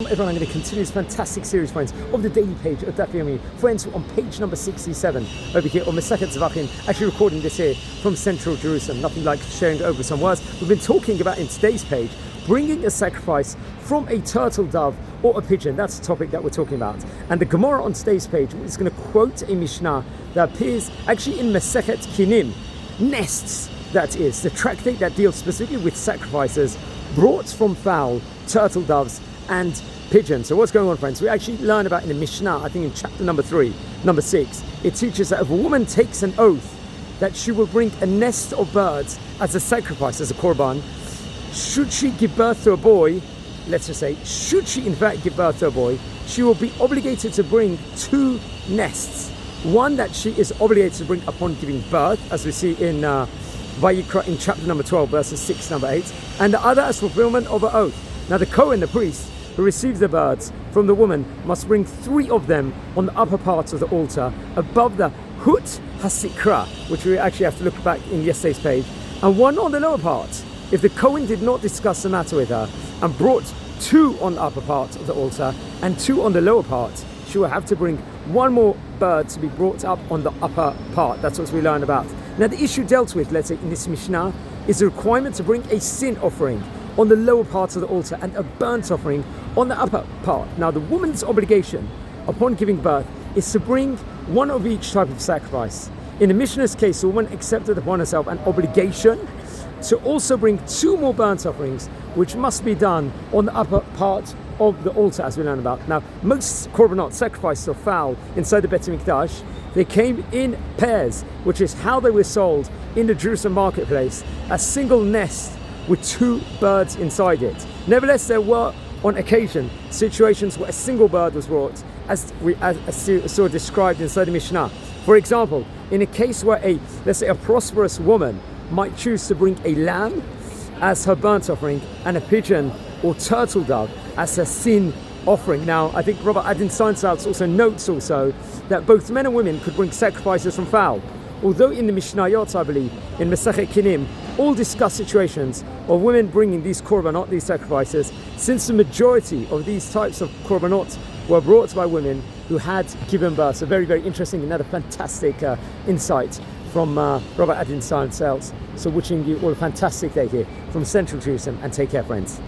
Everyone, I'm going to continue this fantastic series, friends, of the daily page of Daf Yomi. Friends, on page number 67 over here on Masechet Zevachim, actually recording this here from central Jerusalem. Nothing like sharing over some words. We've been talking about in today's page bringing a sacrifice from a turtle dove or a pigeon. That's the topic that we're talking about. And the Gemara on today's page is going to quote a Mishnah that appears actually in Masechet Kinim, nests, that is, the tractate that deals specifically with sacrifices brought from fowl, turtle doves, and pigeons. So what's going on, friends? We actually learn about in the Mishnah, I think in chapter number 6, it teaches that if a woman takes an oath that she will bring a nest of birds as a sacrifice, as a korban, should she give birth to a boy, let's just say, should she in fact give birth to a boy, she will be obligated to bring 2 nests. One that she is obligated to bring upon giving birth, as we see in Vayikra in chapter number 12, verses 6, number 8, and the other as fulfillment of her oath. Now the Kohen, the priest, who receives the birds from the woman must bring 3 of them on the upper part of the altar above the Hut Hasikra, which we actually have to look back in yesterday's page, and 1 on the lower part. If the Kohen did not discuss the matter with her and brought 2 on the upper part of the altar and 2 on the lower part, she will have to bring 1 more bird to be brought up on the upper part. That's what we learn about. Now the issue dealt with, let's say in this Mishnah, is the requirement to bring a sin offering on the lower part of the altar and a burnt offering on the upper part. Now the woman's obligation upon giving birth is to bring 1 of each type of sacrifice. In the Mishnah's case, the woman accepted upon herself an obligation to also bring 2 more burnt offerings, which must be done on the upper part of the altar, as we learn about. Now, most korbanot, sacrifices of fowl inside the Bet HaMikdash, they came in pairs, which is how they were sold in the Jerusalem marketplace, a single nest with 2 birds inside it. Nevertheless, there were on occasion situations where a single bird was brought, as we saw described inside the Mishnah. For example, in a case where let's say a prosperous woman might choose to bring a lamb as her burnt offering and a pigeon or turtle dove as her sin offering. Now, I think Rabbi Adin Seinsaltz also notes that both men and women could bring sacrifices from fowl. Although in the Mishnayot, I believe, in Masechet Kinim, all discuss situations of women bringing these korbanot, these sacrifices, since the majority of these types of korbanot were brought by women who had given birth. So very, very interesting, another fantastic insight from Rabbi Adin Seinsaltz. So wishing you all a fantastic day here from Central Jerusalem, and take care, friends.